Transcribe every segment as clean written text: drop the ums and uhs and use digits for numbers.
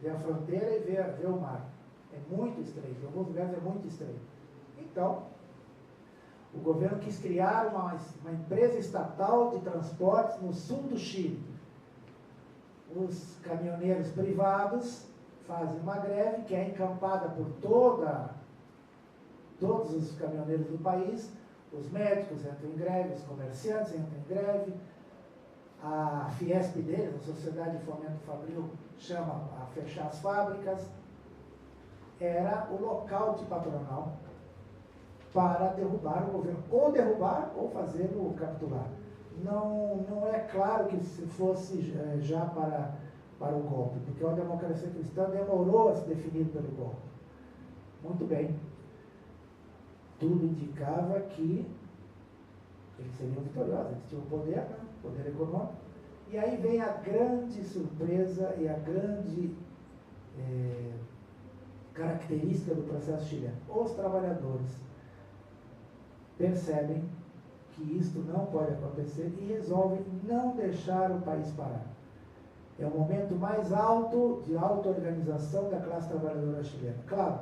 vê a fronteira e vê o mar. É muito estreito, em alguns lugares é muito estreito. Então, o governo quis criar uma empresa estatal de transportes no sul do Chile. Os caminhoneiros privados fazem uma greve que é encampada por todos os caminhoneiros do país. Os médicos entram em greve, os comerciantes entram em greve. A Fiesp deles, a Sociedade de Fomento Fabril, chama a fechar as fábricas. Era o local de patronal para derrubar o governo, ou derrubar ou fazê-lo capitular. Não é claro que se fosse já para o golpe, porque a democracia cristã demorou a se definir pelo golpe. Muito bem. Tudo indicava que eles seriam vitoriosos, eles tinham poder, né? Poder econômico. E aí vem a grande surpresa e a grande característica do processo chileno. Os trabalhadores percebem que isto não pode acontecer e resolvem não deixar o país parar. É o momento mais alto de auto-organização da classe trabalhadora chilena. Claro,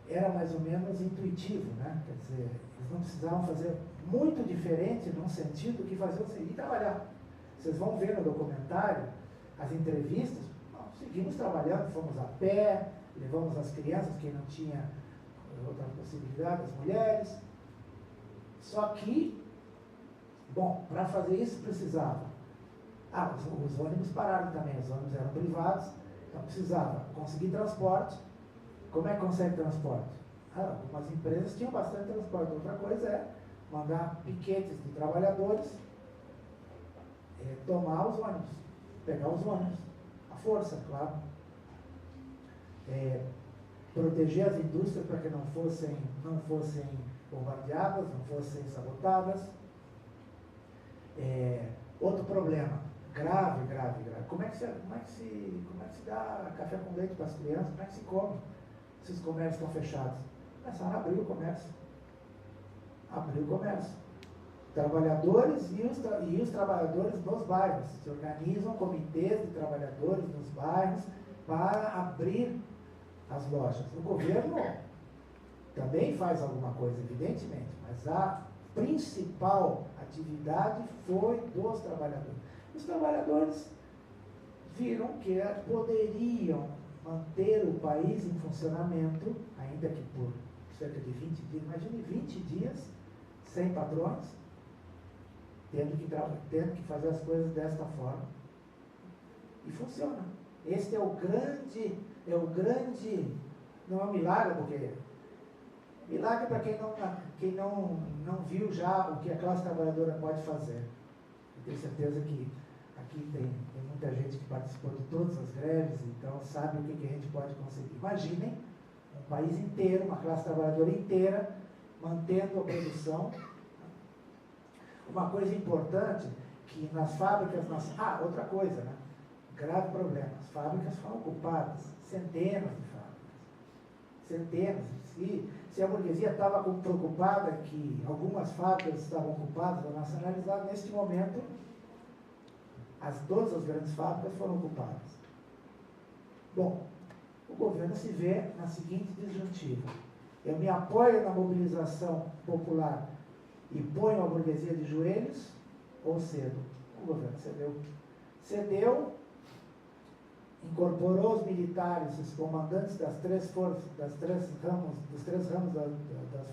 era mais ou menos intuitivo, né? Quer dizer, eles não precisavam fazer muito diferente num sentido que faziam seguir trabalhar. Vocês vão ver no documentário as entrevistas. Seguimos trabalhando, fomos a pé, levamos as crianças, quem não tinha outra possibilidade, as mulheres. Só que, bom, para fazer isso precisava. Os ônibus pararam também, os ônibus eram privados, então precisava conseguir transporte. Como é que consegue transporte? Algumas empresas tinham bastante transporte. Outra coisa é mandar piquetes de trabalhadores tomar os ônibus, pegar os ônibus. A força, claro. Proteger as indústrias para que não fossem bombardeadas, não fossem sabotadas. Outro problema, grave. Como é que se dá café com leite para as crianças? Como é que se come? Se os comércios estão fechados. Começaram a abrir o comércio. Trabalhadores e os trabalhadores nos bairros. Se organizam comitês de trabalhadores nos bairros para abrir as lojas. O governo também faz alguma coisa, evidentemente, mas a principal atividade foi dos trabalhadores. Os trabalhadores viram que poderiam manter o país em funcionamento, ainda que por cerca de 20 dias, imagine 20 dias sem patrões, tendo que fazer as coisas desta forma. E funciona. Este é o grande, não é um milagre, porque milagre para quem não viu já o que a classe trabalhadora pode fazer. Eu tenho certeza que aqui tem muita gente que participou de todas as greves, então sabe o que a gente pode conseguir. Imaginem um país inteiro, uma classe trabalhadora inteira, mantendo a produção. Uma coisa importante, que nas fábricas... outra coisa, né? Grave problema. As fábricas foram ocupadas, centenas de fábricas. Centenas. Se a burguesia estava preocupada que algumas fábricas estavam ocupadas ou nacionalizadas, neste momento, todas as grandes fábricas foram ocupadas. Bom, o governo se vê na seguinte disjuntiva. Eu me apoio na mobilização popular e ponho a burguesia de joelhos, ou cedo? O governo cedeu, incorporou os militares, os comandantes das três ramos das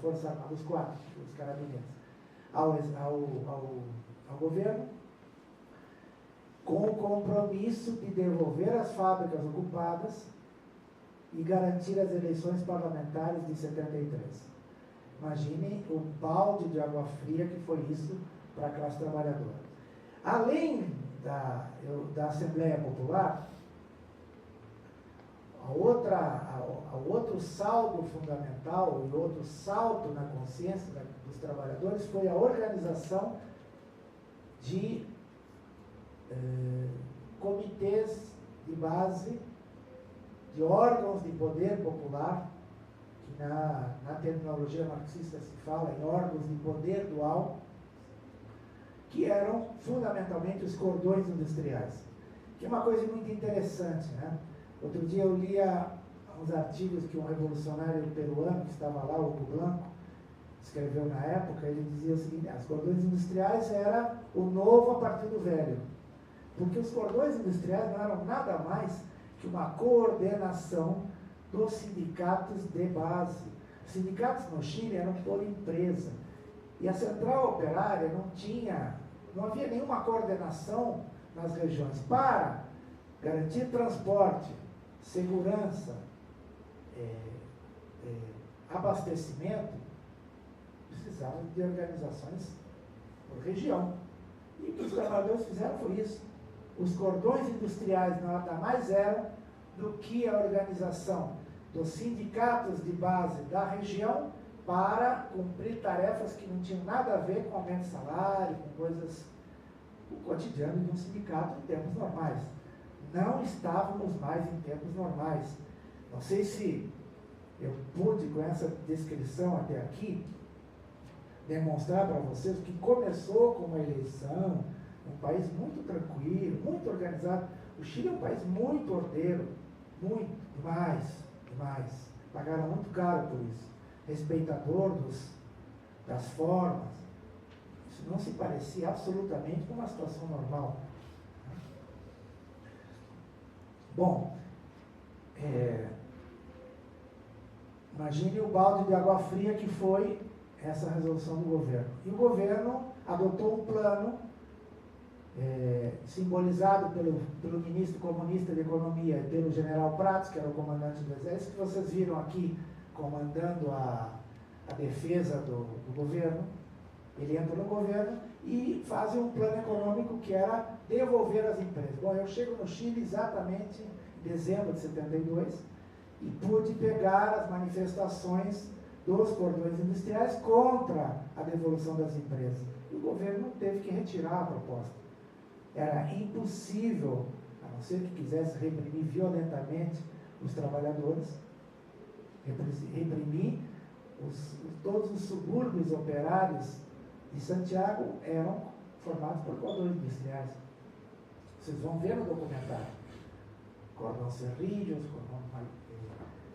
Forças Armadas, dos 4, dos carabineiros, ao governo, com o compromisso de devolver as fábricas ocupadas e garantir as eleições parlamentares de 73. Imagine o balde de água fria que foi isso para a classe trabalhadora. Além da Assembleia Popular, o outro saldo fundamental e outro salto na consciência dos trabalhadores foi a organização de comitês de base, de órgãos de poder popular, que na terminologia marxista se fala em órgãos de poder dual, que eram fundamentalmente os cordões industriais, que é uma coisa muito interessante, né? Outro dia eu lia uns artigos que um revolucionário peruano que estava lá, Hugo Blanco, escreveu na época. Ele dizia o seguinte: as cordões industriais era o novo a partir do velho, porque os cordões industriais não eram nada mais que uma coordenação dos sindicatos de base. Os sindicatos no Chile eram por empresa, e a central operária não havia nenhuma coordenação nas regiões para garantir transporte, segurança, abastecimento. Precisavam de organizações por região. E o que os trabalhadores fizeram foi isso. Os cordões industriais nada mais eram do que a organização dos sindicatos de base da região para cumprir tarefas que não tinham nada a ver com aumento de salário, com coisas, o cotidiano de um sindicato em tempos normais. Não estávamos mais em tempos normais. Não sei se eu pude, com essa descrição até aqui, demonstrar para vocês que começou com uma eleição, um país muito tranquilo, muito organizado. O Chile é um país muito ordeiro, muito, demais. Pagaram muito caro por isso. Respeitador das formas. Isso não se parecia absolutamente com uma situação normal. Bom, imagine o balde de água fria que foi essa resolução do governo. E o governo adotou um plano simbolizado pelo ministro comunista de Economia e pelo general Prats, que era o comandante do Exército, que vocês viram aqui comandando a defesa do governo. Ele entra no governo e faz um plano econômico que era devolver as empresas. Bom, eu chego no Chile exatamente em dezembro de 72 e pude pegar as manifestações dos cordões industriais contra a devolução das empresas. E o governo teve que retirar a proposta. Era impossível, a não ser que quisesse reprimir violentamente os trabalhadores, reprimir todos os subúrbios operários de Santiago eram formados por cordões industriais. Vocês vão ver no documentário. Cordão Cerrillos, cordão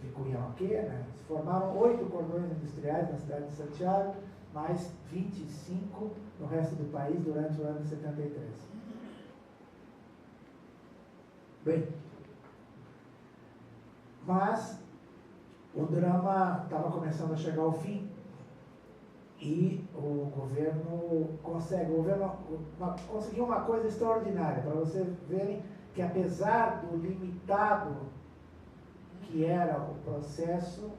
de Cunhaquê, né? Formaram 8 cordões industriais na cidade de Santiago, mais 25 no resto do país durante o ano de 73. Bem, mas o drama estava começando a chegar ao fim e o governo conseguiu uma coisa extraordinária, para vocês verem que apesar do limitado que era o processo,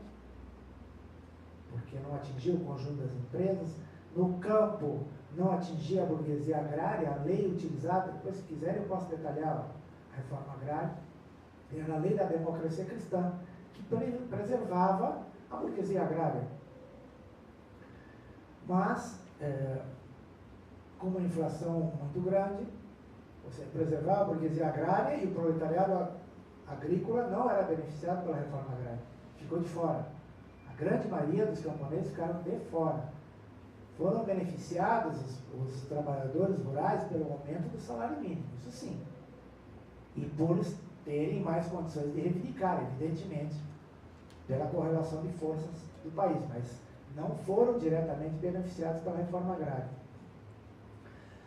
porque não atingia o conjunto das empresas, no campo não atingia a burguesia agrária, a lei utilizada, depois se quiserem eu posso detalhar a reforma agrária, era a lei da democracia cristã, que preservava a burguesia agrária. Mas, com uma inflação muito grande, você preservava a burguesia agrária e o proletariado agrícola não era beneficiado pela reforma agrária, ficou de fora. A grande maioria dos camponeses ficaram de fora. Foram beneficiados os trabalhadores rurais pelo aumento do salário mínimo, isso sim. E por terem mais condições de reivindicar, evidentemente, pela correlação de forças do país, mas não foram diretamente beneficiados pela reforma agrária.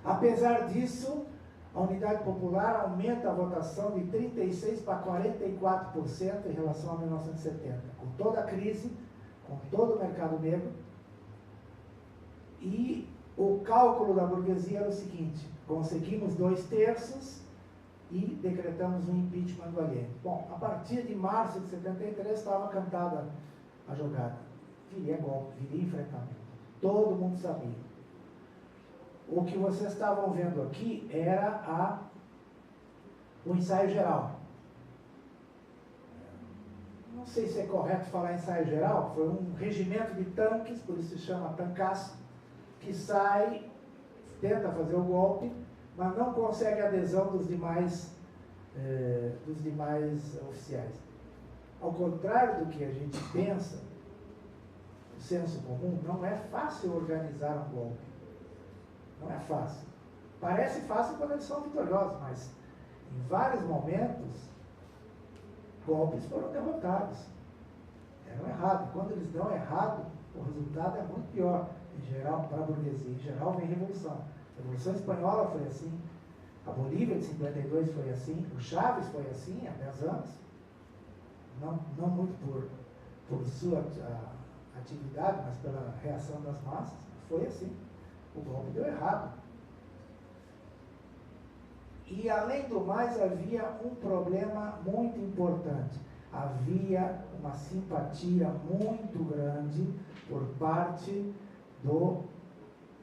Apesar disso, a Unidade Popular aumenta a votação de 36% para 44% em relação a 1970, com toda a crise, com todo o mercado negro. E o cálculo da burguesia era o seguinte: conseguimos 2/3 e decretamos um impeachment do Allende. Bom, a partir de março de 73 estava cantada a jogada. Viria golpe, viria enfrentamento. Todo mundo sabia. O que vocês estavam vendo aqui era o ensaio geral. Não sei se é correto falar ensaio geral, foi um regimento de tanques, por isso se chama tancaço, que sai, tenta fazer o golpe, mas não consegue a adesão dos demais oficiais. Ao contrário do que a gente pensa, o senso comum, não é fácil organizar um golpe. Não é fácil. Parece fácil quando eles são vitoriosos, mas Em vários momentos, golpes foram derrotados. Eram errados. Quando eles dão errado, o resultado é muito pior. Em geral, para a burguesia, em geral, vem revolução. A Revolução Espanhola foi assim, a Bolívia de 52 foi assim, o Chaves foi assim há 10 anos, não muito por sua atividade, mas pela reação das massas, foi assim. O golpe deu errado. E, além do mais, havia um problema muito importante. Havia uma simpatia muito grande por parte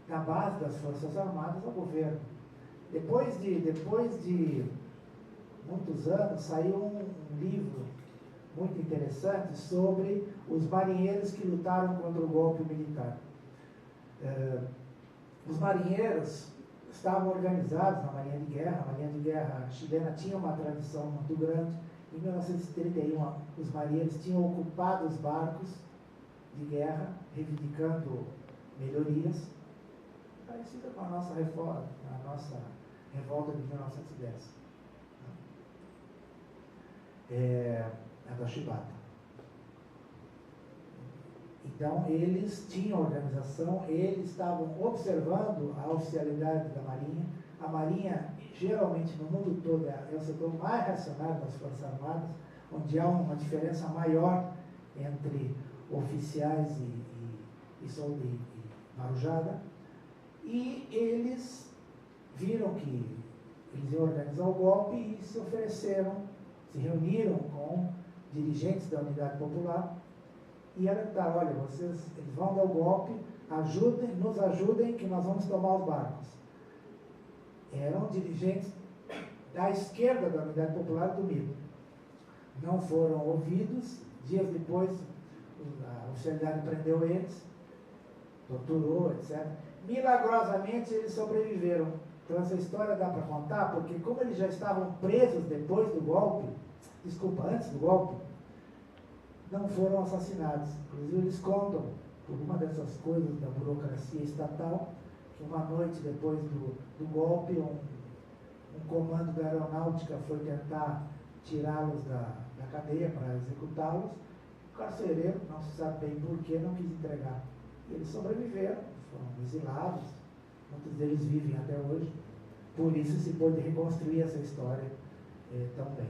da base das Forças Armadas ao governo. Depois de muitos anos, saiu um livro muito interessante sobre os marinheiros que lutaram contra o golpe militar. Os marinheiros estavam organizados na Marinha de Guerra. A Marinha de Guerra chilena tinha uma tradição muito grande. Em 1931, os marinheiros tinham ocupado os barcos de guerra, reivindicando melhorias, parecida com a nossa reforma, a nossa revolta de 1910. A da Chibata. Então, eles tinham organização, eles estavam observando a oficialidade da Marinha. A Marinha, geralmente, no mundo todo, é o setor mais reacionário das Forças Armadas, onde há uma diferença maior entre oficiais e marujada. E eles viram que eles iam organizar o golpe e se ofereceram, se reuniram com dirigentes da Unidade Popular e alertaram: olha, eles vão dar o golpe, nos ajudem que nós vamos tomar os barcos. Eram dirigentes da esquerda da Unidade Popular do MIB. Não foram ouvidos. Dias depois, a oficialidade prendeu eles, torturou, etc. Milagrosamente, eles sobreviveram. Então, essa história dá para contar, porque como eles já estavam presos depois do golpe, antes do golpe, não foram assassinados. Inclusive, eles contam, por uma dessas coisas da burocracia estatal, que uma noite depois do golpe, um comando da aeronáutica foi tentar tirá-los da cadeia para executá-los. O carcereiro, não se sabe bem porquê, não quis entregar. E eles sobreviveram, foram exilados, muitos deles vivem até hoje. Por isso se pôde reconstruir essa história também.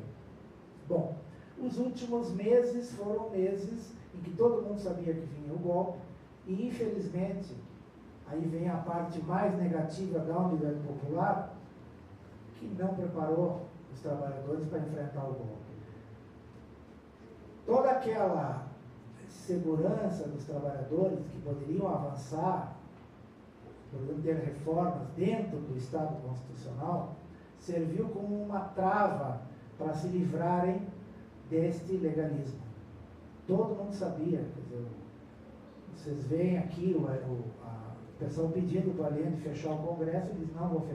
Bom, os últimos meses foram meses em que todo mundo sabia que vinha o golpe, e infelizmente, aí vem a parte mais negativa da Unidade Popular, que não preparou os trabalhadores para enfrentar o golpe. Toda aquela segurança dos trabalhadores que poderiam avançar, poderiam ter reformas dentro do Estado Constitucional, serviu como uma trava para se livrarem deste legalismo. Todo mundo sabia, quer dizer, vocês veem aqui o pessoal pedindo para a Allende fechar o Congresso, eles não vão fechar.